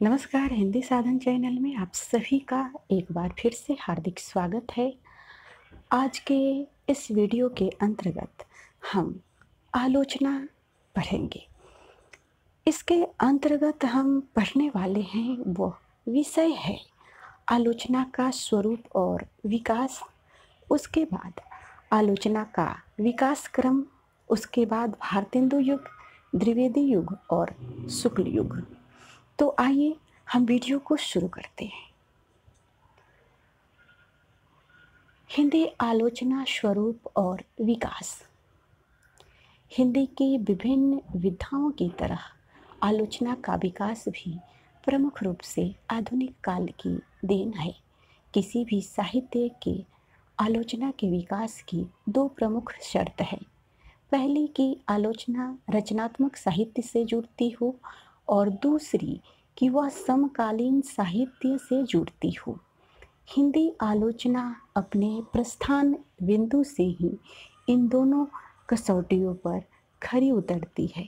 नमस्कार। हिंदी साधन चैनल में आप सभी का एक बार फिर से हार्दिक स्वागत है। आज के इस वीडियो के अंतर्गत हम आलोचना पढ़ेंगे। इसके अंतर्गत हम पढ़ने वाले हैं वो विषय है आलोचना का स्वरूप और विकास। उसके बाद आलोचना का विकास क्रम, उसके बाद भारतेंदु युग, द्विवेदी युग और शुक्ल युग। तो आइए हम वीडियो को शुरू करते हैं। हिंदी आलोचना स्वरूप और विकास। हिंदी की विभिन्न विधाओं की तरह आलोचना का विकास भी प्रमुख रूप से आधुनिक काल की देन है। किसी भी साहित्य के आलोचना के विकास की दो प्रमुख शर्त है। पहली कि आलोचना रचनात्मक साहित्य से जुड़ती हो और दूसरी कि वह समकालीन साहित्य से जुड़ती हो। हिंदी आलोचना अपने प्रस्थान बिंदु से ही इन दोनों कसौटियों पर खरी उतरती है।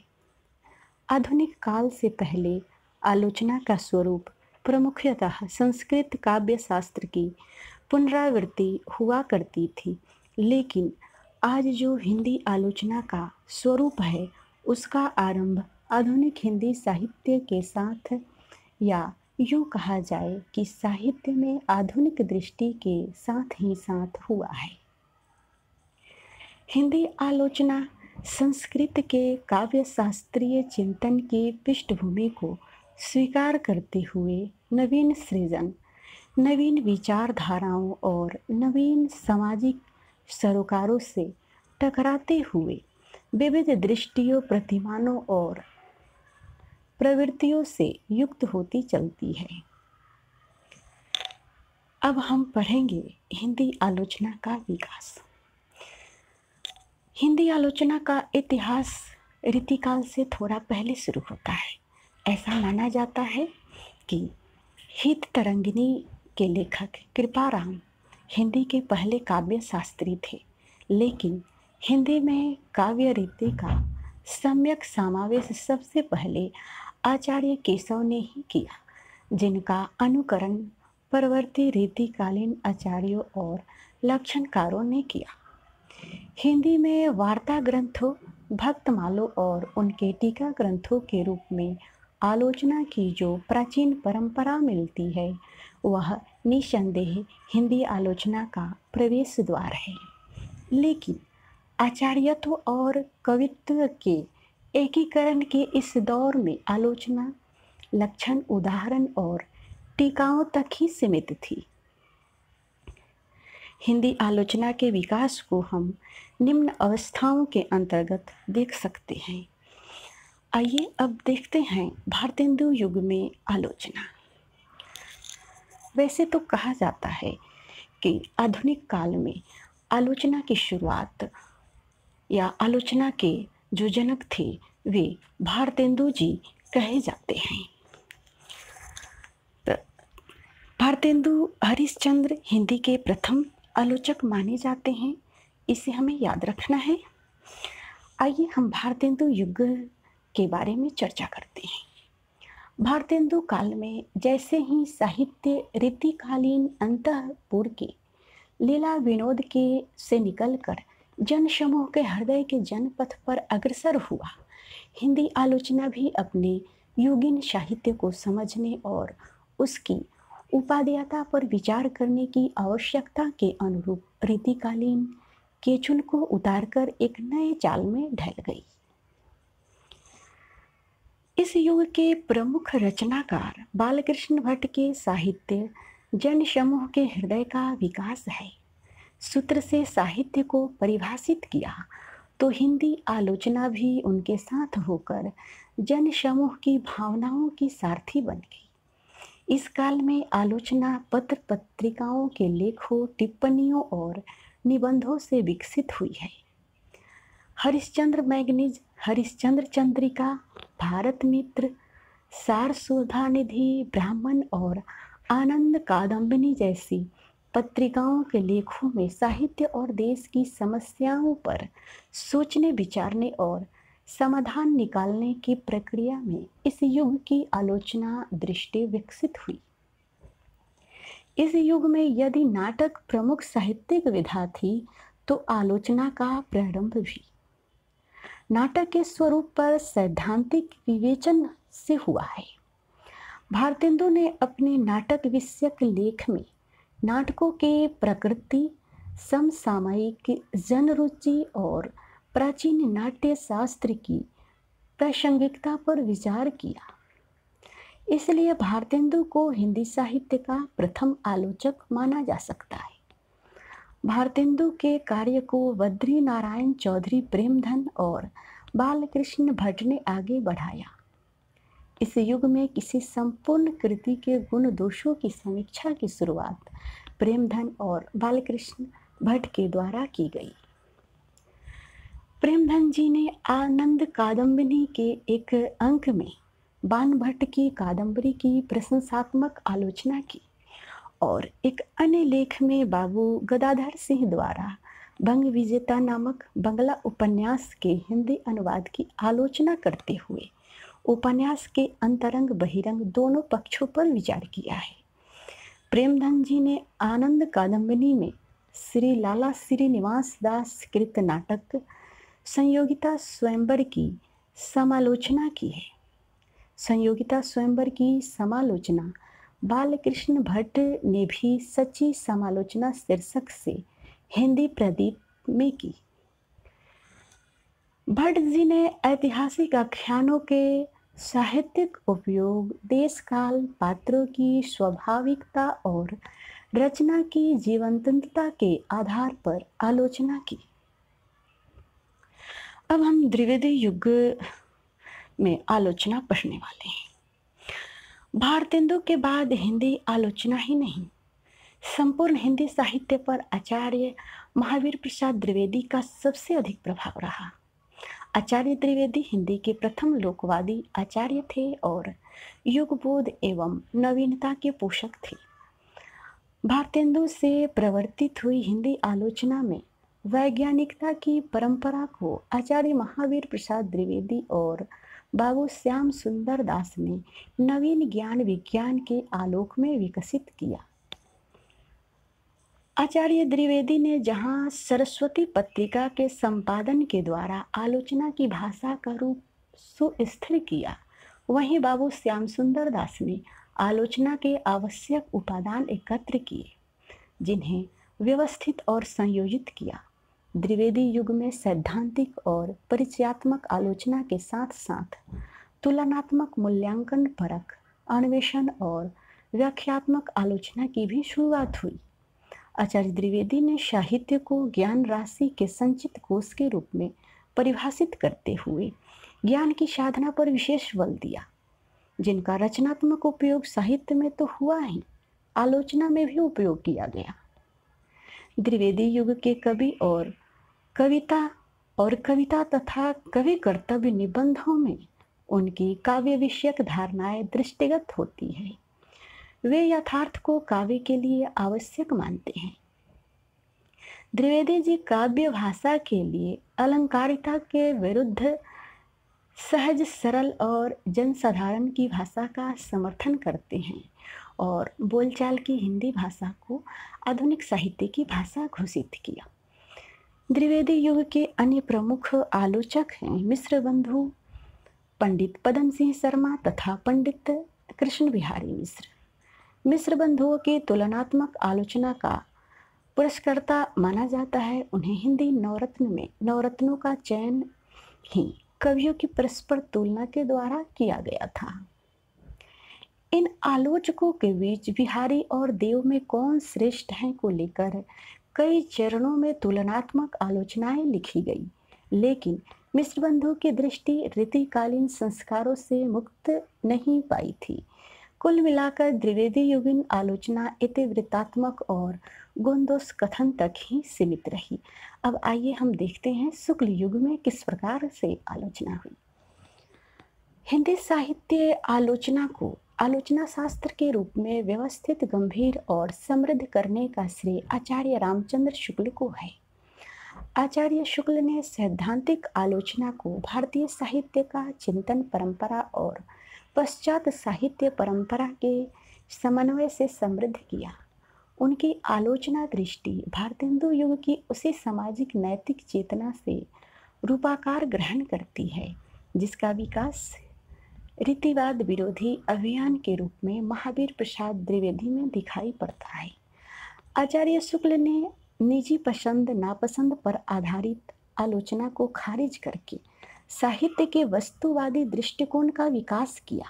आधुनिक काल से पहले आलोचना का स्वरूप प्रमुखतः संस्कृत काव्य शास्त्र की पुनरावृत्ति हुआ करती थी, लेकिन आज जो हिंदी आलोचना का स्वरूप है उसका आरंभ आधुनिक हिंदी साहित्य के साथ, या यूँ कहा जाए कि साहित्य में आधुनिक दृष्टि के साथ ही साथ हुआ है। हिंदी आलोचना संस्कृत के काव्य शास्त्रीय चिंतन की पृष्ठभूमि को स्वीकार करते हुए नवीन सृजन, नवीन विचारधाराओं और नवीन सामाजिक सरोकारों से टकराते हुए विविध दृष्टियों, प्रतिमानों और प्रवृत्तियों से युक्त होती चलती है। अब हम पढ़ेंगे हिंदी आलोचना का विकास। हिंदी आलोचना का इतिहास रीतिकाल से थोड़ा पहले शुरू होता है। ऐसा माना जाता है कि हित तरंगिनी के लेखक कृपाराम हिंदी के पहले काव्य शास्त्री थे, लेकिन हिंदी में काव्य रीति का सम्यक समावेश सबसे पहले आचार्य केशव ने ही किया, जिनका अनुकरण परवर्ती रीतिकालीन आचार्यों और लक्षणकारों ने किया। हिंदी में वार्ता ग्रंथों, भक्तमालों और उनके टीका ग्रंथों के रूप में आलोचना की जो प्राचीन परंपरा मिलती है, वह निसंदेह हिंदी आलोचना का प्रवेश द्वार है। लेकिन आचार्यत्व और कवित्व के एकीकरण के इस दौर में आलोचना लक्षण, उदाहरण और टीकाओं तक ही सीमित थी। हिंदी आलोचना के विकास को हम निम्न अवस्थाओं के अंतर्गत देख सकते हैं। आइए अब देखते हैं भारतेंदु युग में आलोचना। वैसे तो कहा जाता है कि आधुनिक काल में आलोचना की शुरुआत या आलोचना के जो जनक थे वे भारतेंदु जी कहे जाते हैं। तो भारतेंदु हरिश्चंद्र हिंदी के प्रथम आलोचक माने जाते हैं, इसे हमें याद रखना है। आइए हम भारतेंदु युग के बारे में चर्चा करते हैं। भारतेंदु काल में जैसे ही साहित्य रीतिकालीन अंतःपुर के लीला विनोद के से निकलकर जन समूह के हृदय के जनपथ पर अग्रसर हुआ, हिंदी आलोचना भी अपने युगीन साहित्य को समझने और उसकी उपादेयता पर विचार करने की आवश्यकता के अनुरूप रीतिकालीन केचुन को उतारकर एक नए चाल में ढल गई। इस युग के प्रमुख रचनाकार बालकृष्ण भट्ट के साहित्य जन समूह के हृदय का विकास है। सूत्र से साहित्य को परिभाषित किया तो हिंदी आलोचना भी उनके साथ होकर जन समूह की भावनाओं की सारथी बन गई। इस काल में आलोचना पत्र पत्रिकाओं के लेखों, टिप्पणियों और निबंधों से विकसित हुई है। हरिश्चंद्र मैगनीज, हरिश्चंद्र चंद्रिका, भारत मित्र, सार सुधा निधि, ब्राह्मण और आनंद कादम्बिनी जैसी पत्रिकाओं के लेखों में साहित्य और देश की समस्याओं पर सोचने, विचारने और समाधान निकालने की प्रक्रिया में इस युग की आलोचना दृष्टि विकसित हुई। इस युग में यदि नाटक प्रमुख साहित्यिक विधा थी, तो आलोचना का प्रारंभ भी नाटक के स्वरूप पर सैद्धांतिक विवेचन से हुआ है। भारतेंदु ने अपने नाटक विषयक लेख में नाटकों के प्रकृति, समसामयिक जनरुचि और प्राचीन नाट्य शास्त्र की प्रासंगिकता पर विचार किया। इसलिए भारतेंदु को हिंदी साहित्य का प्रथम आलोचक माना जा सकता है। भारतेंदु के कार्य को बद्री नारायण चौधरी प्रेमधन और बालकृष्ण भट्ट ने आगे बढ़ाया। इस युग में किसी संपूर्ण कृति के गुण दोषों की समीक्षा की शुरुआत प्रेमधन और बालकृष्ण भट्ट के द्वारा की गई। प्रेमधन जी ने आनंद कादम्बिनी के एक अंक में बाण भट्ट की कादम्बरी की प्रशंसात्मक आलोचना की और एक अन्य लेख में बाबू गदाधर सिंह द्वारा भंग विजेता नामक बंगला उपन्यास के हिंदी अनुवाद की आलोचना करते हुए उपन्यास के अंतरंग बहिरंग दोनों पक्षों पर विचार किया है। प्रेमधन जी ने आनंद कादम्बिनी में श्री लाला श्रीनिवास दास कृत नाटक संयोगिता स्वयंवर की समालोचना की है। संयोगिता स्वयंवर की समालोचना बालकृष्ण भट्ट ने भी सच्ची समालोचना शीर्षक से हिंदी प्रदीप में की। भट्ट जी ने ऐतिहासिक आख्यानों के साहित्यिक उपयोग, देश काल, पात्रों की स्वाभाविकता और रचना की जीवंतता के आधार पर आलोचना की। अब हम द्विवेदी युग में आलोचना पढ़ने वाले हैं। भारतेंदु के बाद हिंदी आलोचना ही नहीं, संपूर्ण हिंदी साहित्य पर आचार्य महावीर प्रसाद द्विवेदी का सबसे अधिक प्रभाव रहा। आचार्य द्विवेदी हिंदी के प्रथम लोकवादी आचार्य थे और युगबोध एवं नवीनता के पोषक थे। भारतेंदु से प्रवर्तित हुई हिंदी आलोचना में वैज्ञानिकता की परंपरा को आचार्य महावीर प्रसाद द्विवेदी और बाबू श्याम सुंदर दास ने नवीन ज्ञान विज्ञान के आलोक में विकसित किया। आचार्य द्विवेदी ने जहां सरस्वती पत्रिका के संपादन के द्वारा आलोचना की भाषा का रूप सुस्थिर किया, वहीं बाबू श्याम सुंदर दास ने आलोचना के आवश्यक उपादान एकत्र किए, जिन्हें व्यवस्थित और संयोजित किया। द्विवेदी युग में सैद्धांतिक और परिचयात्मक आलोचना के साथ साथ तुलनात्मक मूल्यांकन परक अन्वेषण और व्याख्यात्मक आलोचना की भी शुरुआत हुई। आचार्य द्विवेदी ने साहित्य को ज्ञान राशि के संचित कोष के रूप में परिभाषित करते हुए ज्ञान की साधना पर विशेष बल दिया, जिनका रचनात्मक उपयोग साहित्य में तो हुआ ही, आलोचना में भी उपयोग किया गया। द्विवेदी युग के कवि और कविता तथा कवि कर्तव्य निबंधों में उनकी काव्य विषयक धारणाएं दृष्टिगत होती है। वे यथार्थ को काव्य के लिए आवश्यक मानते हैं। द्विवेदी जी काव्य भाषा के लिए अलंकारिता के विरुद्ध सहज, सरल और जनसाधारण की भाषा का समर्थन करते हैं और बोलचाल की हिंदी भाषा को आधुनिक साहित्य की भाषा घोषित किया। द्विवेदी युग के अन्य प्रमुख आलोचक हैं मिश्र बंधु, पंडित पदम सिंह शर्मा तथा पंडित कृष्ण बिहारी मिश्र। मिश्र बंधुओं की तुलनात्मक आलोचना का पुरस्कर्ता माना जाता है। उन्हें हिंदी नवरत्न में नवरत्नों का चयन ही कवियों की परस्पर तुलना के द्वारा किया गया था। इन आलोचकों के बीच बिहारी और देव में कौन श्रेष्ठ हैं को लेकर कई चरणों में तुलनात्मक आलोचनाएं लिखी गई, लेकिन मिश्र बंधु की दृष्टि रीतिकालीन संस्कारों से मुक्त नहीं पाई थी। कुल मिलाकर द्विवेदी युगीन आलोचना इतिवृत्तात्मक और गुणदोष कथन तक ही सीमित रही। अब आइए हम देखते हैं शुक्ल युग में किस प्रकार से आलोचना हुई। हिंदी साहित्य आलोचना को आलोचना शास्त्र के रूप में व्यवस्थित, गंभीर और समृद्ध करने का श्रेय आचार्य रामचंद्र शुक्ल को है। आचार्य शुक्ल ने सैद्धांतिक आलोचना को भारतीय साहित्य का चिंतन परंपरा और पश्चात साहित्य परंपरा के समन्वय से समृद्ध किया। उनकी आलोचना दृष्टि भारतेंदु युग की उसी सामाजिक नैतिक चेतना से रूपाकार ग्रहण करती है जिसका विकास रीतिवाद विरोधी अभियान के रूप में महावीर प्रसाद द्विवेदी में दिखाई पड़ता है। आचार्य शुक्ल ने निजी पसंद नापसंद पर आधारित आलोचना को खारिज करके साहित्य के वस्तुवादी दृष्टिकोण का विकास किया।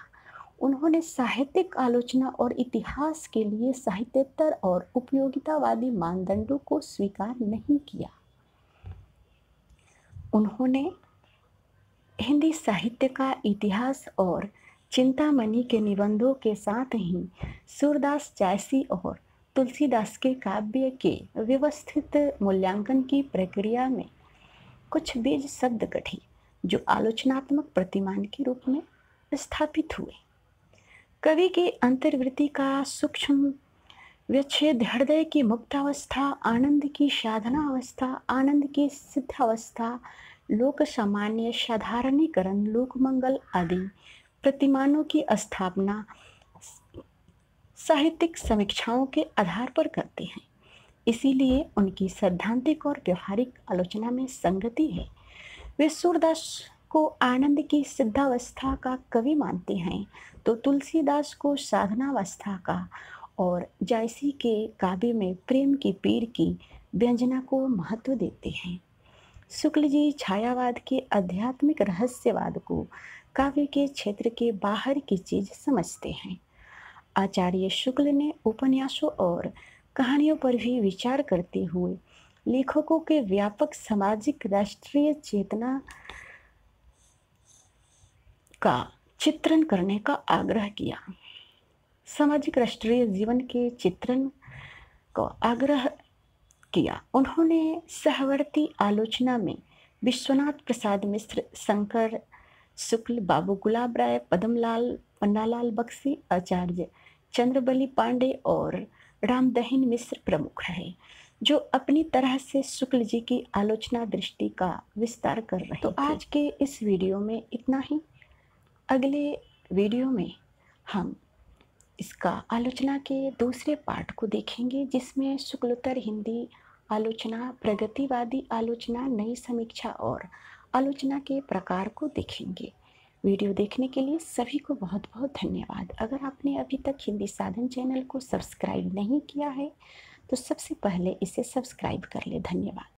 उन्होंने साहित्यिक आलोचना और इतिहास के लिए साहित्येतर और उपयोगितावादी मानदंडों को स्वीकार नहीं किया। उन्होंने हिंदी साहित्य का इतिहास और चिंतामणि के निबंधों के साथ ही सूरदास जायसी और तुलसीदास के काव्य के व्यवस्थित मूल्यांकन की प्रक्रिया में कुछ बीज शब्द गढ़े जो आलोचनात्मक प्रतिमान के रूप में स्थापित हुए। कवि के अंतर्वृत्ति का सूक्ष्म व्यच्छेद, हृदय की मुक्तावस्था, आनंद की साधना अवस्था, आनंद की सिद्धावस्था, लोक सामान्य, साधारणीकरण, लोकमंगल आदि प्रतिमानों की स्थापना साहित्यिक समीक्षाओं के आधार पर करते हैं। इसीलिए उनकी सैद्धांतिक और व्यवहारिक आलोचना में संगति है। वे सूरदास को आनंद की सिद्धावस्था का कवि मानते हैं तो तुलसीदास को साधनावस्था का और जायसी के काव्य में प्रेम की पीर की व्यंजना को महत्व देते हैं। शुक्ल जी छायावाद के आध्यात्मिक रहस्यवाद को काव्य के क्षेत्र के बाहर की चीज समझते हैं। आचार्य शुक्ल ने उपन्यासों और कहानियों पर भी विचार करते हुए लेखकों के व्यापक सामाजिक राष्ट्रीय चेतना का चित्रण करने का आग्रह किया। सामाजिक राष्ट्रीय जीवन के चित्रण का आग्रह किया। उन्होंने सहवर्ती आलोचना में विश्वनाथ प्रसाद मिश्र, शंकर शुक्ल, बाबू गुलाब राय, पद्मलाल, पन्नालाल बख्शी, आचार्य चंद्रबली पांडे और रामदहिन मिश्र प्रमुख हैं जो अपनी तरह से शुक्ल जी की आलोचना दृष्टि का विस्तार कर रहे थे। आज के इस वीडियो में इतना ही। अगले वीडियो में हम इसका आलोचना के दूसरे पार्ट को देखेंगे जिसमें शुक्लोत्तर हिंदी आलोचना, प्रगतिवादी आलोचना, नई समीक्षा और आलोचना के प्रकार को देखेंगे। वीडियो देखने के लिए सभी को बहुत बहुत धन्यवाद। अगर आपने अभी तक हिंदी साधन चैनल को सब्सक्राइब नहीं किया है तो सबसे पहले इसे सब्सक्राइब कर ले। धन्यवाद।